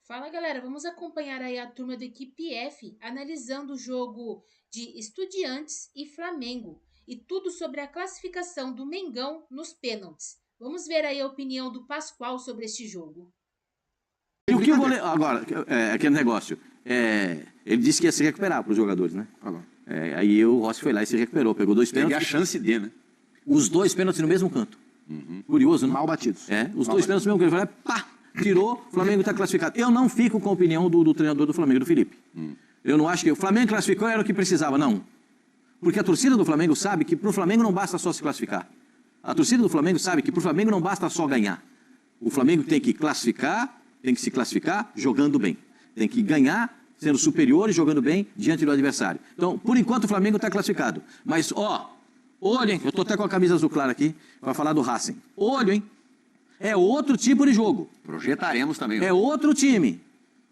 Fala galera, vamos acompanhar aí a turma da equipe F analisando o jogo de Estudiantes e Flamengo e tudo sobre a classificação do Mengão nos pênaltis. Vamos ver aí a opinião do Pascoal sobre este jogo. E o que o goleiro... Agora, aquele negócio, ele disse que ia se recuperar para os jogadores, né? Aí o Rossi foi lá e se recuperou, pegou 2 pênaltis. Teve a chance de, né? Os 2 pênaltis no mesmo canto. Curioso, né? Mal batidos. Os 2 pênaltis no mesmo canto. Pá! Tirou, o Flamengo está classificado. Eu não fico com a opinião do treinador do Flamengo, do Felipe. Eu não acho que o Flamengo classificou era o que precisava, não. Porque a torcida do Flamengo sabe que para o Flamengo não basta só se classificar. A torcida do Flamengo sabe que para o Flamengo não basta só ganhar. O Flamengo tem que classificar, tem que se classificar jogando bem. Tem que ganhar sendo superior e jogando bem diante do adversário. Então, por enquanto o Flamengo está classificado. Mas, olhem, eu estou até com a camisa azul clara aqui para falar do Racing. Olho, hein? É outro tipo de jogo. Projetaremos também. É outro time.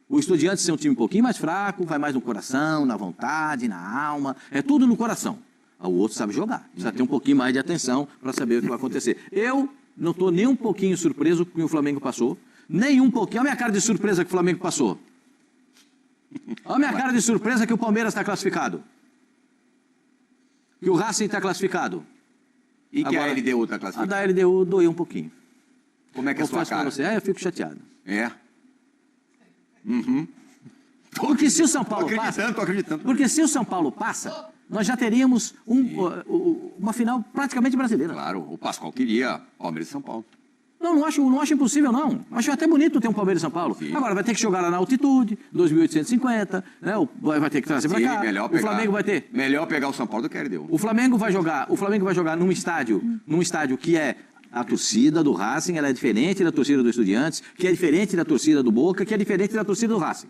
O Estudiantes é um time um pouquinho mais fraco, vai mais no coração, na vontade, na alma. É tudo no coração. O outro sabe jogar. Precisa ter um pouquinho mais de atenção para saber o que vai acontecer. Eu não estou nem um pouquinho surpreso com o que o Flamengo passou. Nem um pouquinho. Olha a minha cara de surpresa que o Flamengo passou. Olha a minha cara de surpresa que o Palmeiras está classificado. Que o Racing está classificado. E que a LDU está classificada? A da LDU doeu um pouquinho. Como é que é a sua cara? Você, eu fico chateado. É? Porque se o São Paulo Tô acreditando. Porque se o São Paulo passa, nós já teríamos uma final praticamente brasileira. Claro, o Pascoal queria Palmeiras e São Paulo. Não acho impossível, não. Acho até bonito ter um Palmeiras e São Paulo. Sim. Agora vai ter que jogar lá na altitude, 2.850, né? Vai ter que trazer para cá. Melhor pegar, o Flamengo vai ter. Melhor pegar o São Paulo do que a LDU. O Flamengo vai jogar num estádio que é a torcida do Racing, ela é diferente da torcida do Estudiantes, que é diferente da torcida do Boca, que é diferente da torcida do Racing.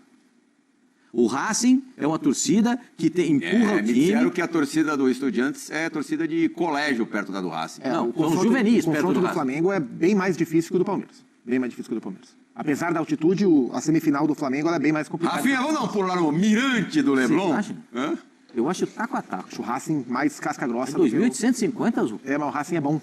O Racing é uma torcida que empurra o time. Me disseram que a torcida do Estudiantes é a torcida de colégio perto da do Racing. Não, são juvenis perto do Racing. O confronto do Flamengo é bem mais difícil que o do Palmeiras. Bem mais difícil que o do Palmeiras. Apesar da altitude, a semifinal do Flamengo é bem mais complicada. Rafinha, vamos dar um pulo lá no Mirante do Leblon? Eu acho taco a taco. Acho o Racing mais casca grossa. 2.850, Azul? Mas o Racing é bom.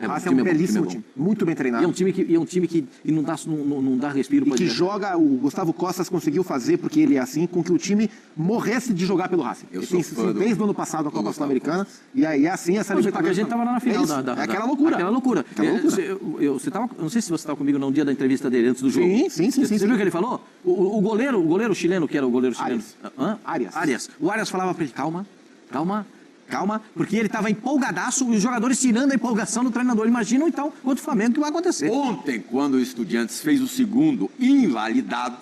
O Racing é um belíssimo time, muito bem treinado. E é um time que não dá respiro para que joga, o Gustavo Costas conseguiu fazer, porque ele é assim, com que o time morresse de jogar pelo Racing. Desde o ano passado a Copa Sul-Americana, e aí é assim essa Libertadores. A gente estava lá na final. É aquela loucura. Aquela loucura. Não sei se você estava comigo no dia da entrevista dele, antes do jogo. Sim. Você viu o que ele falou? O goleiro chileno, que era o goleiro chileno. Arias. O Arias falava para ele, calma, porque ele estava empolgadaço e os jogadores tirando a empolgação do treinador. Imaginam, então, contra o Flamengo, o que vai acontecer. Ontem, quando o Estudiantes fez o segundo invalidado,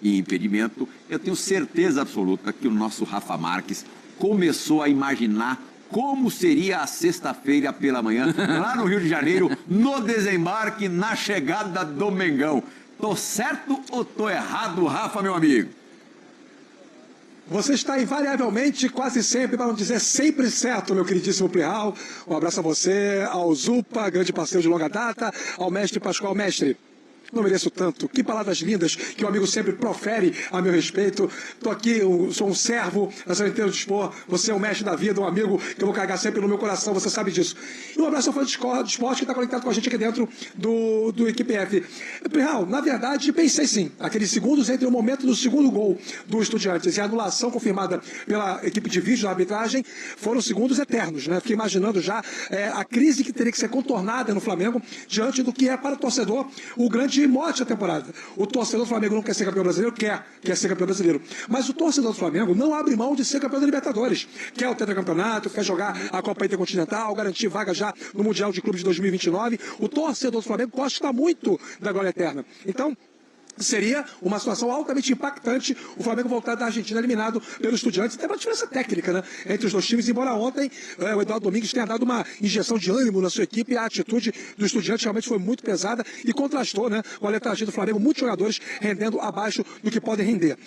em impedimento, eu tenho certeza absoluta que o nosso Rafa Marques começou a imaginar como seria a sexta-feira pela manhã, lá no Rio de Janeiro, no desembarque, na chegada do Mengão. Tô certo ou tô errado, Rafa, meu amigo? Você está invariavelmente, quase sempre, para não dizer sempre certo, meu queridíssimo Plihal. Um abraço a você, ao Zupa, grande parceiro de longa data, ao mestre Pascoal. Mestre, não mereço tanto. Que palavras lindas que o amigo sempre profere a meu respeito. Estou aqui, sou um servo da São Inteiro Dispor. Você é o mestre da vida, um amigo que eu vou carregar sempre no meu coração, você sabe disso. E um abraço ao fã de esporte que está conectado com a gente aqui dentro do Equipe F. Plihal, na verdade, pensei sim. Aqueles segundos entre o momento do segundo gol do Estudiantes e a anulação confirmada pela equipe de vídeo da arbitragem foram segundos eternos, né? Fiquei imaginando já a crise que teria que ser contornada no Flamengo diante do que é para o torcedor o grande mote da temporada. O torcedor do Flamengo não quer ser campeão brasileiro? Quer ser campeão brasileiro. Mas o torcedor do Flamengo não abre mão de ser campeão da Libertadores. Quer o tetracampeonato, quer jogar a Copa Intercontinental, garantir vaga já no Mundial de Clubes de 2029. O torcedor do Flamengo gosta muito da glória eterna. Então, seria uma situação altamente impactante o Flamengo voltar da Argentina eliminado pelo Estudiantes. Tem uma diferença técnica, né, entre os dois times, embora ontem o Eduardo Domingues tenha dado uma injeção de ânimo na sua equipe. A atitude do Estudiantes realmente foi muito pesada e contrastou, né, com a letargia do Flamengo, muitos jogadores rendendo abaixo do que podem render.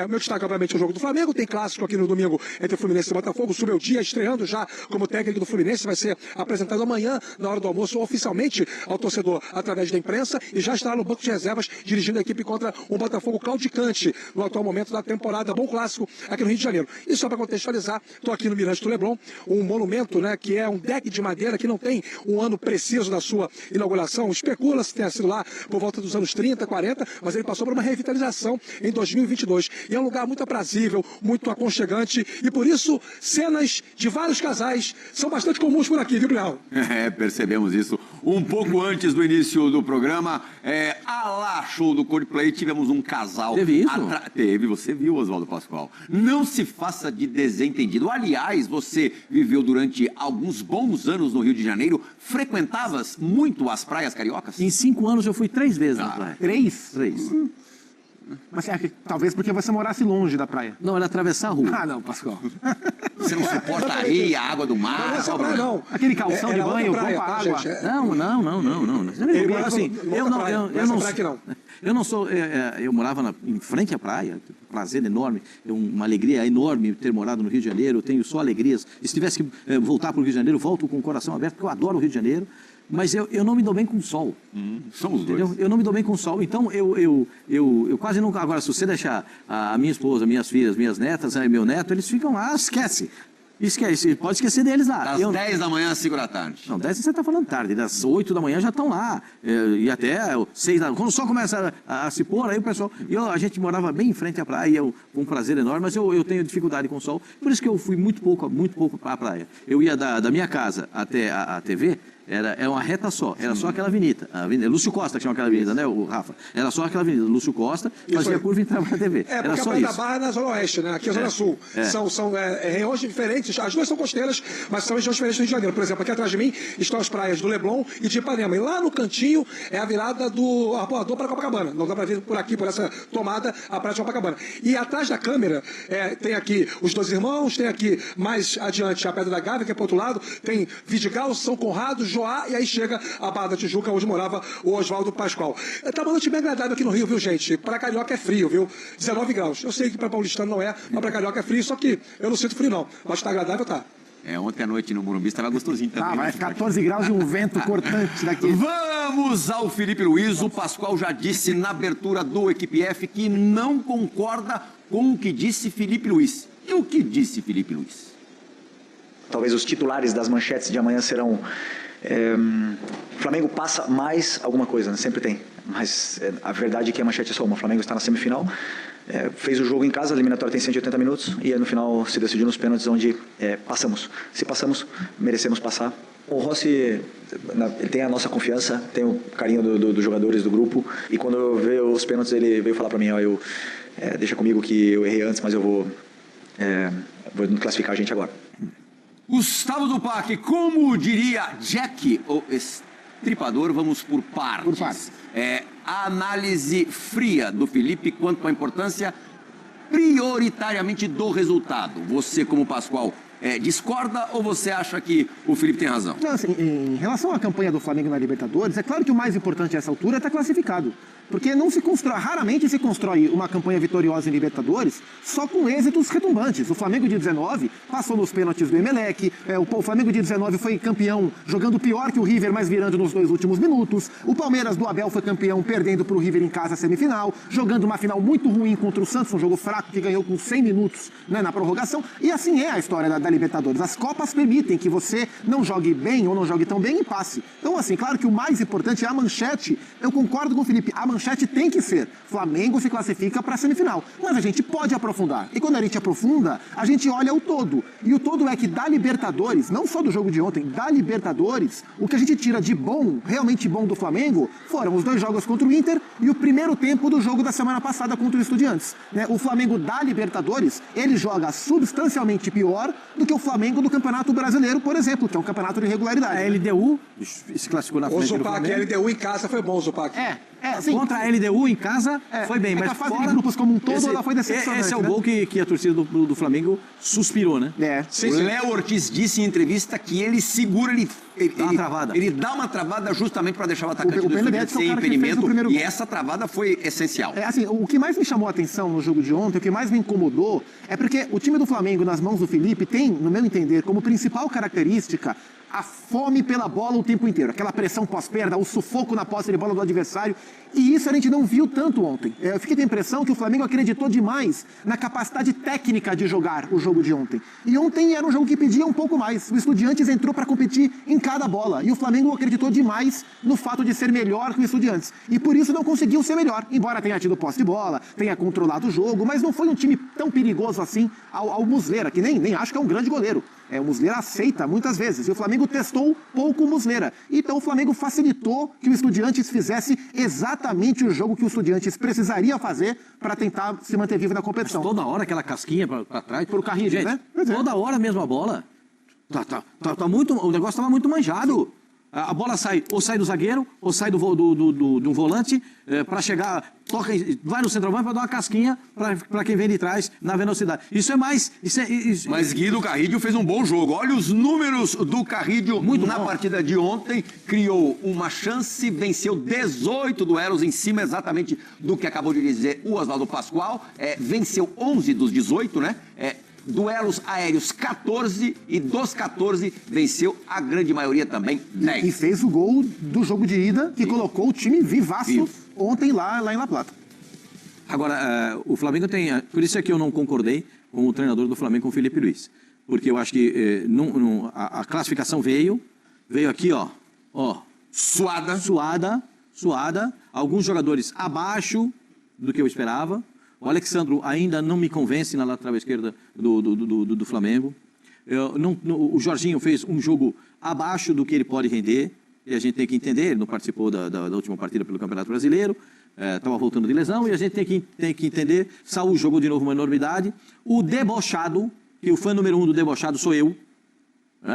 O meu destaque, obviamente, é o jogo do Flamengo. Tem clássico aqui no domingo entre o Fluminense e o Botafogo. O Subeldia estreando já como técnico do Fluminense, vai ser apresentado amanhã, na hora do almoço, oficialmente ao torcedor através da imprensa, e já estará no banco de reservas dirigindo a equipe Felipe, contra um Botafogo claudicante no atual momento da temporada. Bom clássico aqui no Rio de Janeiro. E só para contextualizar, estou aqui no Mirante do Leblon, um monumento, né, que é um deck de madeira que não tem um ano preciso da sua inauguração. Especula-se que tenha sido lá por volta dos anos 30, 40, mas ele passou por uma revitalização em 2022. E é um lugar muito aprazível, muito aconchegante, e por isso cenas de vários casais são bastante comuns por aqui, viu, Bial? Percebemos isso um pouco antes do início do programa. Show do Coldplay, tivemos um casal. Teve isso? Teve, você viu, Oswaldo Pascoal. Não se faça de desentendido. Aliás, você viveu durante alguns bons anos no Rio de Janeiro, frequentavas muito as praias cariocas? Em 5 anos eu fui 3 vezes na praia. 3? 3. Mas talvez porque você morasse longe da praia. Não, era atravessar a rua. Ah, não, Pascoal. Você não suporta a areia, a água do Não, mar? essa praia não. Aquele calção de banho, praia, com a tá, água. gente? Não. Assim, eu não sou. Eu morava em frente à praia, prazer enorme, uma alegria enorme ter morado no Rio de Janeiro. Eu tenho só alegrias. E se tivesse que voltar para o Rio de Janeiro, volto com o coração aberto, porque eu adoro o Rio de Janeiro. Mas eu não me dou bem com o sol. Somos dois. Entendeu? Eu não me dou bem com o sol. Então, eu quase nunca... Agora, se você deixar a minha esposa, minhas filhas, minhas netas, meu neto, eles ficam lá, esquece. Pode esquecer deles lá. Das 10 da manhã às 5 da tarde. Não, 10 você está falando tarde, das 8 da manhã já estão lá, e até 6 da manhã. Quando o sol começa a se pôr, aí o pessoal... a gente morava bem em frente à praia, e um prazer enorme, mas eu tenho dificuldade com o sol, por isso que eu fui muito pouco para a praia. Eu ia da minha casa até a TV, era uma reta só, era só aquela avenida, Lúcio Costa que chama aquela avenida, né, o Rafa? Era só aquela avenida, Lúcio Costa, fazia curva e entrava na TV. Porque Era a só Praia da isso. Barra é na Zona Oeste, né? Aqui é a Zona Sul. São regiões diferentes, as duas são costeiras, mas são regiões diferentes do Rio de Janeiro. Por exemplo, aqui atrás de mim estão as praias do Leblon e de Ipanema. E lá no cantinho é a virada do Arpoador para Copacabana. Não dá para ver por aqui, por essa tomada, a praia de Copacabana. E atrás da câmera tem aqui os Dois Irmãos, tem aqui mais adiante a Pedra da Gávea, que é para o outro lado, tem Vidigal, São Conrado, Joá, e aí chega a Barra da Tijuca, onde morava o Oswaldo Pascoal. Tá uma noite bem agradável aqui no Rio, viu, gente? Para Carioca é frio, viu? 19 graus. Eu sei que para paulistano não é, mas para Carioca é frio, só que eu não sinto frio, não. Mas tá agradável, tá. Ontem à noite no Morumbi estava gostosinho também. Vai 14 graus e um vento cortante daqui. Vamos ao Felipe Luiz. O Pascoal já disse na abertura do Equipe F que não concorda com o que disse Felipe Luiz. E o que disse Felipe Luiz? Talvez os titulares das manchetes de amanhã serão... o Flamengo passa mais alguma coisa, né? Sempre tem. Mas a verdade é que a manchete é só uma. O Flamengo está na semifinal, fez o jogo em casa, a eliminatória tem 180 minutos e no final se decidiu nos pênaltis, onde passamos. Se passamos, merecemos passar. O Rossi, ele tem a nossa confiança, tem o carinho dos jogadores do grupo, e quando veio os pênaltis ele veio falar para mim, deixa comigo que eu errei antes, mas eu vou classificar a gente agora. Gustavo Zupac, como diria Jack, o estripador, vamos por partes. Por partes. A análise fria do Felipe quanto à importância prioritariamente do resultado. Você, como Pascoal, discorda ou você acha que o Felipe tem razão? Não, assim, em relação à campanha do Flamengo na Libertadores, é claro que o mais importante a essa altura é estar classificado. Porque raramente se constrói uma campanha vitoriosa em Libertadores só com êxitos retumbantes. O Flamengo de 19 passou nos pênaltis do Emelec, o Flamengo de 19 foi campeão jogando pior que o River, mas virando nos 2 últimos minutos. O Palmeiras do Abel foi campeão perdendo para o River em casa a semifinal, jogando uma final muito ruim contra o Santos, um jogo fraco que ganhou com 100 minutos, né, na prorrogação. E assim é a história da Libertadores. As Copas permitem que você não jogue bem ou não jogue tão bem e passe. Então, assim, claro que o mais importante é a manchete. Eu concordo com o Felipe, a manchete tem que ser: Flamengo se classifica para a semifinal. Mas a gente pode aprofundar. E quando a gente aprofunda, a gente olha o todo. E o todo é que da Libertadores, não só do jogo de ontem, da Libertadores, o que a gente tira de bom, realmente bom do Flamengo, foram os 2 jogos contra o Inter e o primeiro tempo do jogo da semana passada contra o Estudiantes. O Flamengo da Libertadores, ele joga substancialmente pior do que o Flamengo do Campeonato Brasileiro, por exemplo, que é um campeonato de irregularidade. A LDU se classificou na frente do Zupac, Flamengo. a LDU em casa foi bom, Zupac. Sim. Contra a LDU em casa foi bem, mas a fase fora... de grupos como um todo ela foi decepcionante. Esse é o né? gol que a torcida do Flamengo suspirou, né? O Léo Ortiz disse em entrevista que ele segura, Dá uma travada. Ele dá uma travada justamente para deixar o atacante O do Estudiantes sem impedimento, e gol. essa travada foi essencial. Assim, o que mais me chamou a atenção no jogo de ontem, o que mais me incomodou, é porque o time do Flamengo, nas mãos do Felipe, tem, no meu entender, como principal característica a fome pela bola o tempo inteiro, aquela pressão pós-perda, o sufoco na posse de bola do adversário, e isso a gente não viu tanto ontem. Eu fiquei com a impressão que o Flamengo acreditou demais na capacidade técnica de jogar o jogo de ontem. E ontem era um jogo que pedia um pouco mais. O Estudiantes entrou para competir em cada bola, e o Flamengo acreditou demais no fato de ser melhor que o Estudiantes. E por isso não conseguiu ser melhor, embora tenha tido posse de bola, tenha controlado o jogo, mas não foi um time tão perigoso assim ao Muslera, que nem acho que é um grande goleiro. O Muslera aceita muitas vezes, e o Flamengo testou pouco o Muslera. Então o Flamengo facilitou que o Estudiantes fizesse exatamente o jogo que o Estudiantes precisaria fazer para tentar se manter vivo na competição. Mas toda hora aquela casquinha para trás. Pro carrinho, gente, né? Toda hora a mesma bola. Muito, o negócio estava muito manjado. A bola sai do zagueiro, ou sai do volante, para chegar, vai no centroavante para dar uma casquinha para quem vem de trás na velocidade. Isso é mais... Mas Guido Carrillo fez um bom jogo. Olha os números do Carrillo na partida de ontem. Criou uma chance, venceu 18 duelos em cima exatamente do que acabou de dizer o Oswaldo Pascoal. Venceu 11 dos 18, né? Duelos aéreos 14 e dos 14 venceu a grande maioria também 10. E fez o gol do jogo de ida que colocou o time vivaço ontem lá em La Plata. Agora, o Flamengo tem... Por isso é que eu não concordei com o treinador do Flamengo, com o Felipe Luiz. Porque eu acho que a classificação veio aqui, ó. Suada. Alguns jogadores abaixo do que eu esperava. O Alexandro ainda não me convence na lateral esquerda do Flamengo. O Jorginho fez um jogo abaixo do que ele pode render. E a gente tem que entender, ele não participou da última partida pelo Campeonato Brasileiro. Estava voltando de lesão e a gente tem que entender. Saúl jogou de novo uma enormidade. O debochado, que o fã número 1 do debochado sou eu.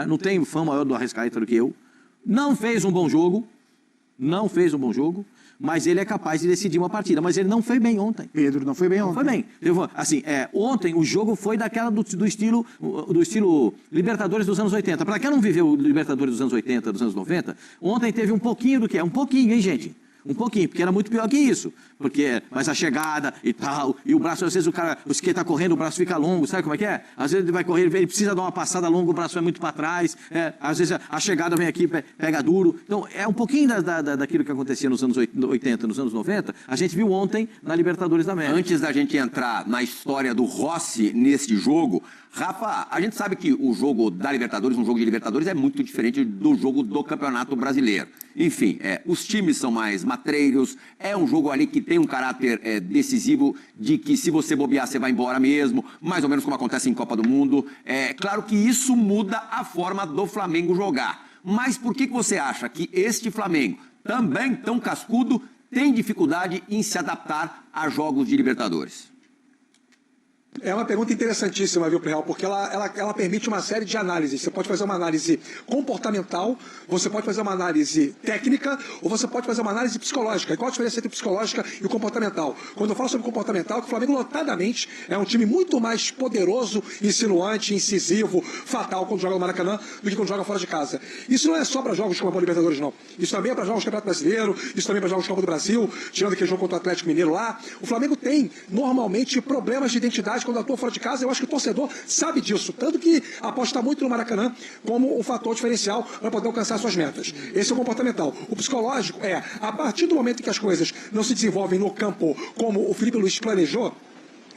Não tem fã maior do Arrascaeta do que eu. Não fez um bom jogo. Mas ele é capaz de decidir uma partida. Mas ele não foi bem ontem. Pedro, não foi bem ontem. Não foi bem. Assim, ontem o jogo foi daquela do estilo Libertadores dos anos 80. Para quem não viveu o Libertadores dos anos 80, dos anos 90, ontem teve um pouquinho do que é. Um pouquinho, hein, gente? Um pouquinho, porque era muito pior que isso. Mas a chegada e tal, e o braço, às vezes o que está correndo, o braço fica longo, sabe como é que é? Às vezes ele vai correr, ele precisa dar uma passada longa, o braço vai muito para trás, às vezes a chegada vem aqui, pega duro. Então, é um pouquinho daquilo que acontecia nos anos 80, nos anos 90, a gente viu ontem na Libertadores da América. Antes da gente entrar na história do Rossi neste jogo, Rafa, a gente sabe que o jogo da Libertadores, um jogo de Libertadores, é muito diferente do jogo do Campeonato Brasileiro. Enfim, os times são mais matreiros, é um jogo ali que tem um caráter decisivo de que se você bobear, você vai embora mesmo, mais ou menos como acontece em Copa do Mundo. Claro que isso muda a forma do Flamengo jogar. Mas por que você acha que este Flamengo, também tão cascudo, tem dificuldade em se adaptar a jogos de Libertadores? É uma pergunta interessantíssima, viu, Plihal? Porque ela permite uma série de análises. Você pode fazer uma análise comportamental, você pode fazer uma análise técnica, ou você pode fazer uma análise psicológica. E qual a diferença entre psicológica e o comportamental? Quando eu falo sobre comportamental, que o Flamengo notadamente é um time muito mais poderoso, insinuante, incisivo, fatal quando joga no Maracanã do que quando joga fora de casa. Isso não é só para jogos como a Libertadores, não. Isso também é para jogos do Campeonato Brasileiro, isso também é para jogos do Copa do Brasil, tirando aquele jogo contra o Atlético Mineiro lá. O Flamengo tem, normalmente, problemas de identidade quando atua fora de casa. Eu acho que o torcedor sabe disso, tanto que aposta muito no Maracanã como um fator diferencial para poder alcançar suas metas. Esse é o comportamental. O psicológico a partir do momento que as coisas não se desenvolvem no campo como o Felipe Luiz planejou,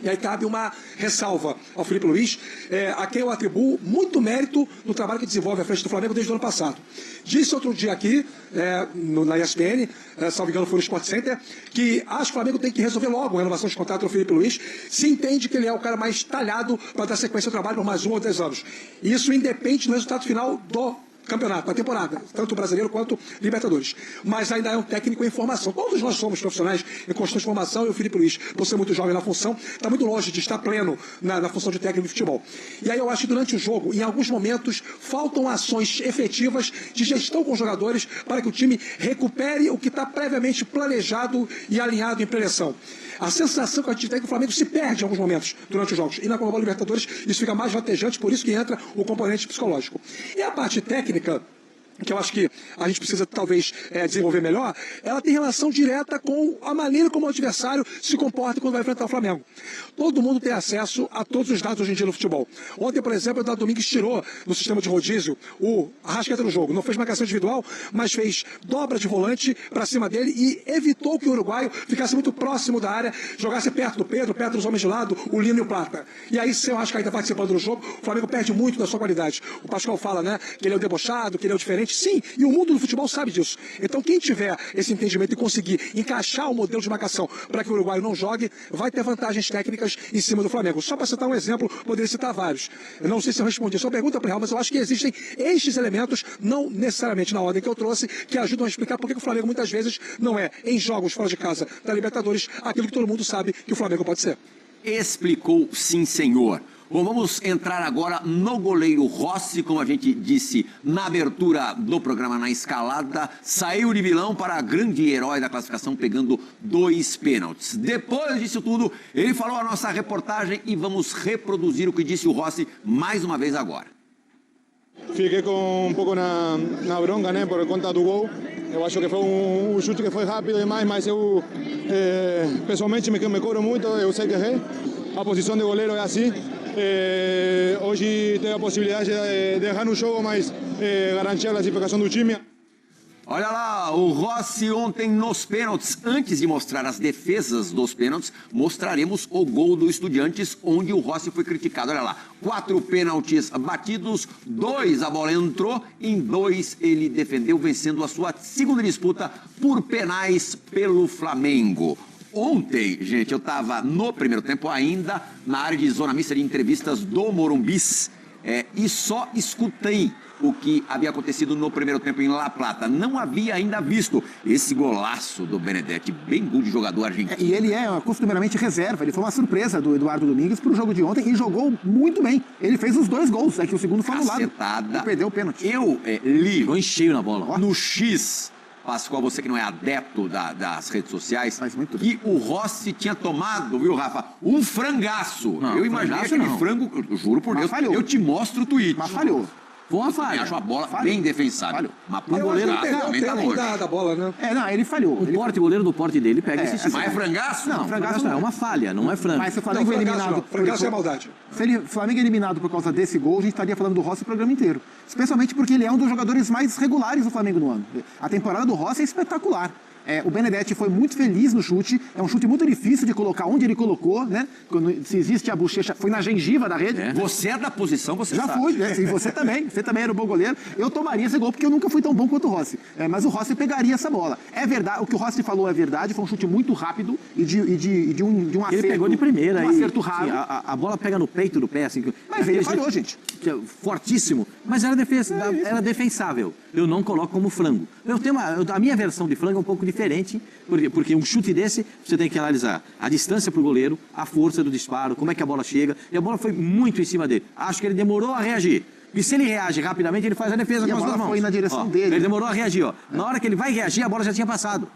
e aí cabe uma ressalva ao Felipe Luiz, a quem eu atribuo muito mérito no trabalho que desenvolve à frente do Flamengo desde o ano passado. Disse outro dia aqui, na ESPN, salvo engano foi no Sport Center, que acho que o Flamengo tem que resolver logo a renovação de contrato do Felipe Luiz, se entende que ele é o cara mais talhado para dar sequência ao trabalho por mais 1 ou 2 anos. Isso independe do resultado final do campeonato, da temporada, tanto brasileiro quanto Libertadores. Mas ainda é um técnico em formação. Todos nós somos profissionais em constante formação, e o Felipe Luiz, por ser muito jovem na função, está muito longe de estar pleno na função de técnico de futebol. E aí eu acho que durante o jogo, em alguns momentos, faltam ações efetivas de gestão com os jogadores para que o time recupere o que está previamente planejado e alinhado em preleção. A sensação que a gente tem é que o Flamengo se perde em alguns momentos durante os jogos. E na Copa Libertadores isso fica mais latejante, por isso que entra o componente psicológico. E a parte técnica, que eu acho que a gente precisa talvez desenvolver melhor, ela tem relação direta com a maneira como o adversário se comporta quando vai enfrentar o Flamengo. Todo mundo tem acesso a todos os dados hoje em dia no futebol. Ontem, por exemplo, o Eduardo Domingues tirou no sistema de rodízio o Arrascaeta no jogo. Não fez marcação individual, mas fez dobra de volante para cima dele e evitou que o uruguaio ficasse muito próximo da área, jogasse perto do Pedro, perto dos homens de lado, o Lino e o Plata. E aí, se o Arrascaeta participando do jogo, o Flamengo perde muito da sua qualidade. O Pascoal fala, né, que ele é o debochado, que ele é o diferente. Sim, e o mundo do futebol sabe disso. Então, quem tiver esse entendimento e conseguir encaixar o modelo de marcação para que o uruguaio não jogue, vai ter vantagens técnicas em cima do Flamengo. Só para citar um exemplo, poderia citar vários. Eu não sei se eu respondi a sua pergunta, Real, mas eu acho que existem estes elementos, não necessariamente na ordem que eu trouxe, que ajudam a explicar por que o Flamengo muitas vezes não é, em jogos fora de casa da Libertadores, aquilo que todo mundo sabe que o Flamengo pode ser. Explicou, sim, senhor. Bom, vamos entrar agora no goleiro Rossi, como a gente disse na abertura do programa, na escalada, saiu de vilão para grande herói da classificação, pegando 2 pênaltis. Depois disso tudo, ele falou a nossa reportagem e vamos reproduzir o que disse o Rossi mais uma vez agora. Fiquei com um pouco na bronca, né, por conta do gol. Eu acho que foi um chute que foi rápido demais, mas eu pessoalmente me cobro muito, eu sei que errei. A posição de goleiro é assim. Hoje teve a possibilidade de errar no jogo, mas garantir a classificação do time. Olha lá, o Rossi ontem nos pênaltis. Antes de mostrar as defesas dos pênaltis, mostraremos o gol do Estudiantes, onde o Rossi foi criticado. Olha lá, 4 pênaltis batidos, 2 a bola entrou, em 2 ele defendeu, vencendo a sua segunda disputa por penais pelo Flamengo. Ontem, gente, eu estava no primeiro tempo ainda na área de zona mista de entrevistas do Morumbis e só escutei o que havia acontecido no primeiro tempo em La Plata. Não havia ainda visto esse golaço do Benedetti, bem bom de jogador argentino. E ele é costumeiramente reserva, ele foi uma surpresa do Eduardo Domingues para o jogo de ontem e jogou muito bem. Ele fez os 2 gols, que o segundo foi anulado. E perdeu o pênalti. Eu li Ficou em cheio na bola. no X, Pascoal, você que não é adepto das redes sociais, que o Rossi tinha tomado, viu, Rafa, um frangaço. Não, eu imaginei aquele frango, eu juro por Deus, falhou. eu te mostro o tweet. Mas falhou. Foi uma Eu falha. acho a bola bem defensável. Mas pro Eu goleiro acho que perdeu o também tá tempo longe. da bola, né? Não, ele falhou. O goleiro do porte dele pega esse tipo. Mas é frangaço? Não, frangaço não, é uma falha, não é frango. Mas se o Flamengo é Frangaço eliminado... não. Frangaço é maldade. Se o Flamengo é eliminado por causa desse gol, a gente estaria falando do Rossi o programa inteiro. Especialmente porque ele é um dos jogadores mais regulares do Flamengo no ano. A temporada do Rossi é espetacular. O Benedetti foi muito feliz no chute, é um chute muito difícil de colocar onde ele colocou, né? Se existe a bochecha, foi na gengiva da rede. Você é da posição, você Já sabe. foi, né? E você também era um bom goleiro. Eu tomaria esse gol porque eu nunca fui tão bom quanto o Rossi. Mas o Rossi pegaria essa bola. É verdade, o que o Rossi falou é verdade, foi um chute muito rápido e de um acerto. Ele pegou de primeira. Um acerto raro. Sim, a bola pega no peito do pé, assim. Mas ele falhou, gente. Fortíssimo. Mas era defensável. Eu não coloco como frango. A minha versão de frango é um pouco diferente, porque um chute desse, você tem que analisar a distância para o goleiro, a força do disparo, como é que a bola chega. E a bola foi muito em cima dele. Acho que ele demorou a reagir. E se ele reage rapidamente, ele faz a defesa E com a as bola duas mãos. foi na direção dele. Ele demorou a reagir, ó. Na hora que ele vai reagir, a bola já tinha passado.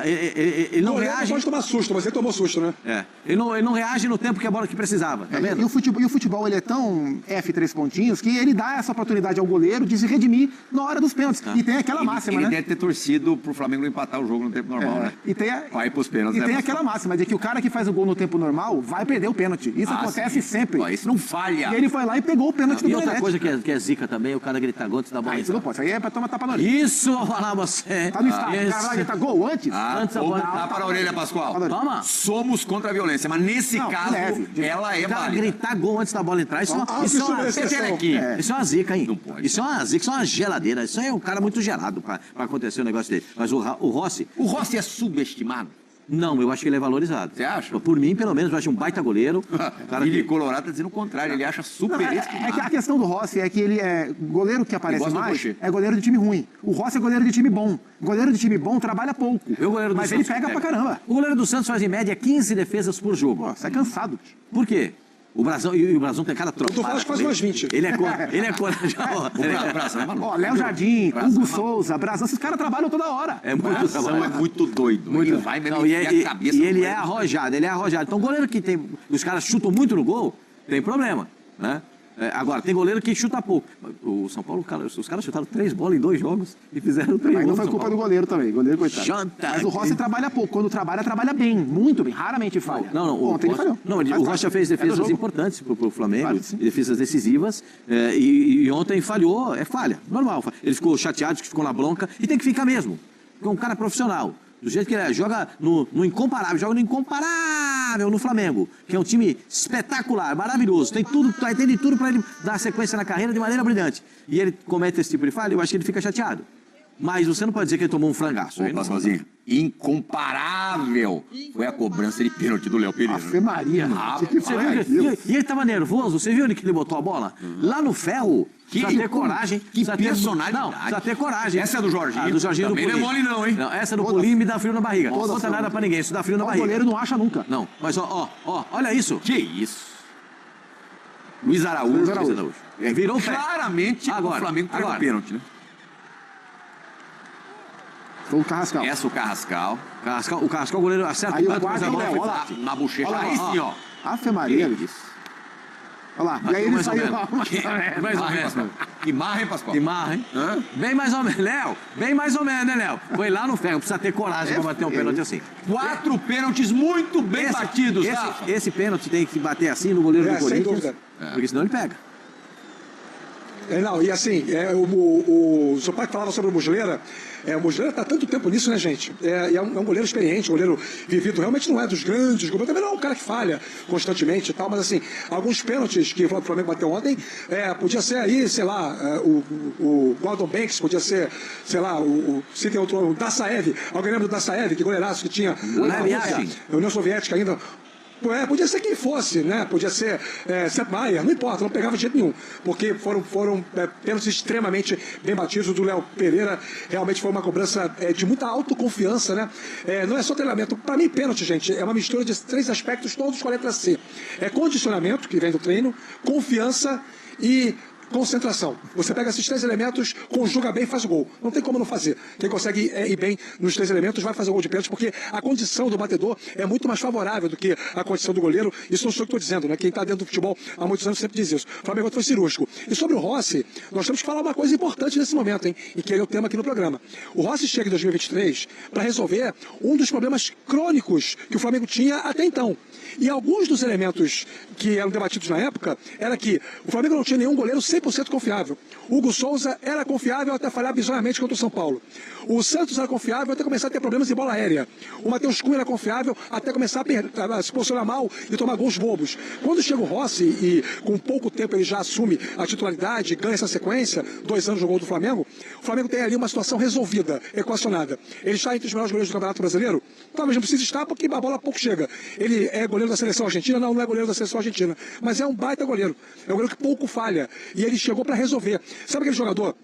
Ele não reage. Pode tomar susto, mas ele tomou susto, né? Ele não reage no tempo que a bola que precisava, tá vendo? E o futebol ele é tão F3 pontinhos que ele dá essa oportunidade ao goleiro de se redimir na hora dos pênaltis. E tem aquela máxima, ele né? deve ter torcido pro Flamengo não empatar o jogo no tempo normal, né? E tem, Vai pros pênaltis, e né, tem Pascoal? aquela máxima de que o cara que faz o gol no tempo normal vai perder o pênalti. Isso acontece sempre. Ó, isso não falha. E ele foi lá e pegou o pênalti do E outra Benedetti. coisa que é zica também, o cara gritar gol antes da bola Isso não entrar. pode. Isso aí é pra tomar tapa na orelha. Isso, vou falar você. Tá no estádio. O cara vai gritar gol antes? Antes da Ou bola tapa na orelha, Pascoal. Toma. Somos contra a violência, mas nesse Não, caso, leve. ela é O cara válida. gritar gol antes da bola entrar, isso é uma exceção. Isso é uma zica, hein? Não pode. Isso é uma zica, isso é uma geladeira. Isso aí é um cara muito gelado pra acontecer um negócio dele. Mas o Rossi, O Rossi é subestimado. não, eu acho que ele é valorizado. Você acha? Por mim, pelo menos, eu acho um baita goleiro. Cara Ele que... Colorado tá dizendo o contrário, ele acha super É que a estimado. questão do Rossi é que ele é goleiro que aparece gosta do mais, Rocher. é goleiro de time ruim. O Rossi é goleiro de time bom. Goleiro de time bom trabalha pouco. O goleiro do Mas ele Santos pega pra caramba. O goleiro do Santos faz em média 15 defesas por jogo. Pô, você é cansado. Por quê? O Brasão tem cada tropa. Tu faz quase umas 20. Ele é corajoso. O Brasão é maluco. Ó, Léo Jardim, Hugo Souza, Brazão, esses caras trabalham toda hora. É muito Brasão é trabalho. muito doido. Ele vai mesmo Não, enfiar a cabeça e no ele é goleiro. arrojado, Então, goleiro que tem. Os caras chutam muito no gol, tem problema, né? Agora, tem goleiro que chuta pouco. O São Paulo, os caras chutaram 3 bolas em 2 jogos e fizeram 3 gols. Mas não foi culpa do goleiro também, goleiro coitado. Janta. Mas o Rossi trabalha pouco. Quando trabalha bem, muito bem. Raramente falha. Não, ontem ele falhou. Não, o Rocha fez defesas importantes pro Flamengo, claro, defesas decisivas, e ontem falhou, falha, normal. Ele ficou chateado, ficou na bronca, e tem que ficar mesmo, porque é um cara profissional. Do jeito que ele joga no incomparável, no Flamengo, que é um time espetacular, maravilhoso, tem de tudo para ele dar sequência na carreira de maneira brilhante. E ele comete esse tipo de falha, eu acho que ele fica chateado. Mas você não pode dizer que ele tomou um frangaço. Opa, sozinho. Incomparável foi a cobrança de pênalti do Léo Pereira. Ave Maria, e ele estava nervoso, você viu ele que ele botou a bola? Lá no ferro, precisa ter coragem. Que personalidade. Não, precisa ter coragem. Essa é do Jorginho. Do Jorginho também do Pulim. Não é mole não, hein? Não, essa do Pulim me dá frio na barriga. Não conta nada pra ninguém, isso dá frio na barriga. O goleiro não acha nunca. Não, mas olha isso. Que isso? Luiz Araújo. Virou pé. Claramente agora, o Flamengo pegou o pênalti, né? Foi o Carrascal. Essa o Carrascal. O Carrascal, o goleiro acerta aí o quarto, mas a bola foi lá, na bochecha. Aí sim, ó. Ave Maria. Olha lá, e aí ele saiu. Mais ou menos. Que marra, hein, Pascoal? Que marra, hein? Bem mais ou menos, Léo. Bem mais ou menos, né, Léo? Foi lá no ferro, precisa ter coragem pra bater um pênalti assim. 4 pênaltis muito bem batidos, esse pênalti tem que bater assim no goleiro do sem Corinthians. dúvida. Porque senão ele pega. Não, e assim, o Zupac falava sobre o Muslera. O Muslera está há tanto tempo nisso, né, gente? É um goleiro experiente, um goleiro vivido. Realmente não é dos grandes goleiros, também não é um cara que falha constantemente e tal, mas assim, alguns pênaltis que o Flamengo bateu ontem, podia ser aí, sei lá, o Gordon Banks, podia ser, sei lá, se tem outro, o Dassaev. Alguém lembra do Dassaev, que goleiraço que tinha na União Soviética ainda? Podia ser quem fosse, né? Podia ser Sepp Maier, não importa, não pegava de jeito nenhum. Porque foram pênaltis extremamente bem batidos. O do Léo Pereira realmente foi uma cobrança de muita autoconfiança, né? Não é só treinamento. Para mim, pênalti, gente, é uma mistura de 3 aspectos, todos com a letra C. É condicionamento, que vem do treino, confiança e concentração. Você pega esses 3 elementos, conjuga bem e faz o gol. Não tem como não fazer. Quem consegue ir bem nos 3 elementos vai fazer o gol de pênalti, porque a condição do batedor é muito mais favorável do que a condição do goleiro. Isso não sou eu que estou dizendo, né? Quem está dentro do futebol há muitos anos sempre diz isso. O Flamengo foi cirúrgico. E sobre o Rossi, nós temos que falar uma coisa importante nesse momento, hein? E que é o tema aqui no programa. O Rossi chega em 2023 para resolver um dos problemas crônicos que o Flamengo tinha até então. E alguns dos elementos que eram debatidos na época era que o Flamengo não tinha nenhum goleiro 100% confiável. Hugo Souza era confiável até falhar bizonhamente contra o São Paulo. O Santos era confiável até começar a ter problemas de bola aérea. O Matheus Cunha era confiável até começar a se posicionar mal e tomar gols bobos. Quando chega o Rossi e com pouco tempo ele já assume a titularidade, ganha essa sequência, 2 anos no gol do Flamengo, o Flamengo tem ali uma situação resolvida, equacionada. Ele está entre os melhores goleiros do Campeonato Brasileiro? Talvez não precise estar porque a bola pouco chega. Ele é goleiro da seleção argentina? Não é goleiro da seleção argentina. Mas é um baita goleiro. É um goleiro que pouco falha. E ele chegou para resolver. Sabe aquele jogador?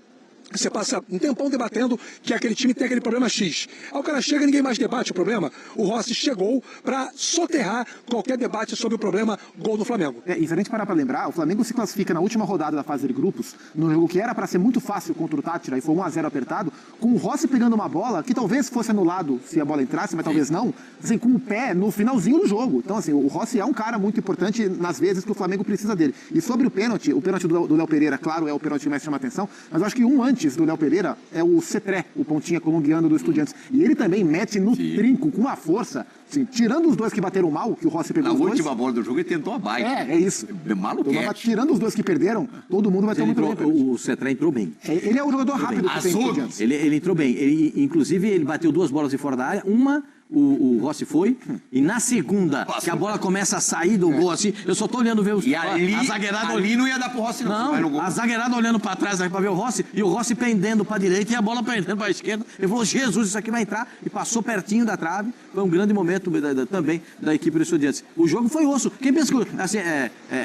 Você passa um tempão debatendo que aquele time tem aquele problema X. Aí o cara chega e ninguém mais debate o problema. O Rossi chegou para soterrar qualquer debate sobre o problema gol do Flamengo. E se a gente parar para lembrar, o Flamengo se classifica na última rodada da fase de grupos, no jogo que era para ser muito fácil contra o Tátira, e foi 1-0 apertado, com o Rossi pegando uma bola que talvez fosse anulado se a bola entrasse, mas talvez não, assim, com o pé no finalzinho do jogo. Então, assim, o Rossi é um cara muito importante nas vezes que o Flamengo precisa dele. E sobre o pênalti do Léo Pereira, claro, é o pênalti que mais chama atenção, mas eu acho que antes do Léo Pereira é o Cetré, o pontinha colombiano do Estudiantes. E ele também mete no trinco com uma força, assim, tirando os 2 que bateram mal, que o Rossi pegou os 2. Na última bola do jogo ele tentou a bike. É isso. Maluquete. Tirando os 2 que perderam, todo mundo vai ter muito bem. O Cetré entrou bem. Ele é o jogador rápido que tem Estudiantes. Ele entrou bem. Inclusive, ele bateu 2 bolas de fora da área. Uma, o Rossi foi. E na segunda, que a bola começa a sair do gol assim, eu só tô olhando ver os... E a zagueirada ali não ia dar pro Rossi, não. Não, a zagueirada olhando pra trás pra ver o Rossi, e o Rossi pendendo pra direita e a bola pendendo pra esquerda. Ele falou, Jesus, isso aqui vai entrar. E passou pertinho da trave. Foi um grande momento também da equipe do Estudiantes. O jogo foi osso. Quem pensa que, assim,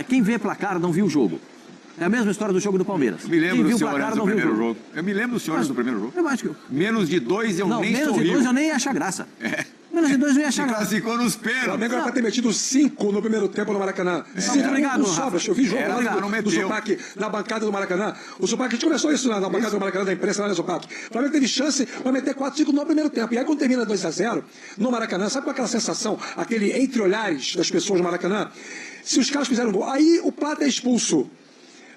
quem vê placar não viu o jogo. É a mesma história do jogo do Palmeiras. Eu me lembro do senhor do primeiro jogo. Eu me lembro do senhor do primeiro jogo. Eu acho que... Menos de 2 eu nem sorri. Menos de 2 eu nem ia achar graça. Menos de 2 eu ia achar graça. Classificou nos O pênaltis. Flamengo era para ter metido 5 no primeiro tempo no Maracanã. 5 obrigado, sobras. Eu vi jogo do Zupac na bancada do Maracanã. O Zupac, a gente começou isso na bancada do Maracanã da imprensa, lá na Zupac. O Flamengo teve chance para meter 4, 5 no primeiro tempo. E aí quando termina 2-0 no Maracanã, sabe qual é aquela sensação? Aquele entre olhares das pessoas no Maracanã? Se os caras fizeram gol, aí o Plata é expulso.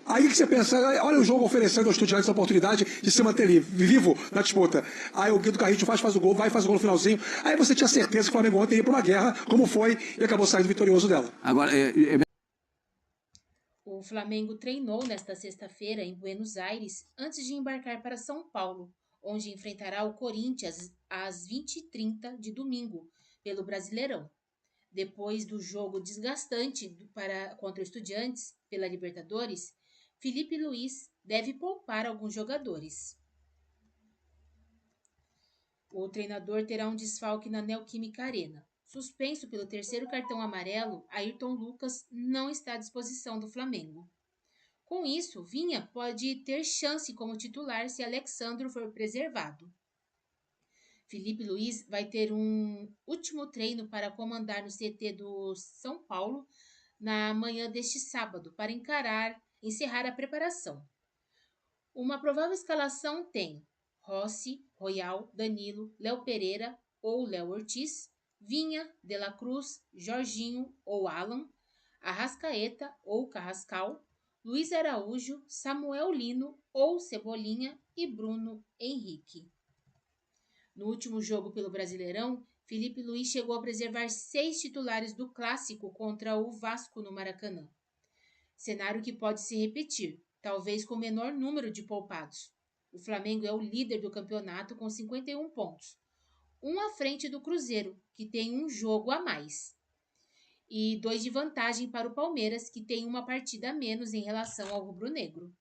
Aí que você pensa, olha o jogo oferecendo aos Estudiantes a oportunidade de se manter vivo na disputa. Aí o Guido Carrillo faz o gol, faz o gol no finalzinho. Aí você tinha certeza que o Flamengo ontem ia para uma guerra, como foi, e acabou saindo vitorioso dela. Agora, O Flamengo treinou nesta sexta-feira em Buenos Aires antes de embarcar para São Paulo, onde enfrentará o Corinthians às 20h30 de domingo, pelo Brasileirão. Depois do jogo desgastante contra o Estudiantes pela Libertadores, Felipe Luiz deve poupar alguns jogadores. O treinador terá um desfalque na Neoquímica Arena. Suspenso pelo terceiro cartão amarelo, Ayrton Lucas não está à disposição do Flamengo. Com isso, Vinha pode ter chance como titular se Alexandro for preservado. Felipe Luiz vai ter um último treino para comandar no CT do São Paulo na manhã deste sábado para encerrar a preparação. Uma provável escalação tem Rossi, Royal, Danilo, Léo Pereira ou Léo Ortiz, Vinha, De La Cruz, Jorginho ou Alan, Arrascaeta ou Carrascal, Luiz Araújo, Samuel Lino ou Cebolinha e Bruno Henrique. No último jogo pelo Brasileirão, Felipe Luiz chegou a preservar 6 titulares do clássico contra o Vasco no Maracanã. Cenário que pode se repetir, talvez com menor número de poupados. O Flamengo é o líder do campeonato com 51 pontos, um à frente do Cruzeiro, que tem um jogo a mais, e 2 de vantagem para o Palmeiras, que tem uma partida a menos em relação ao rubro-negro.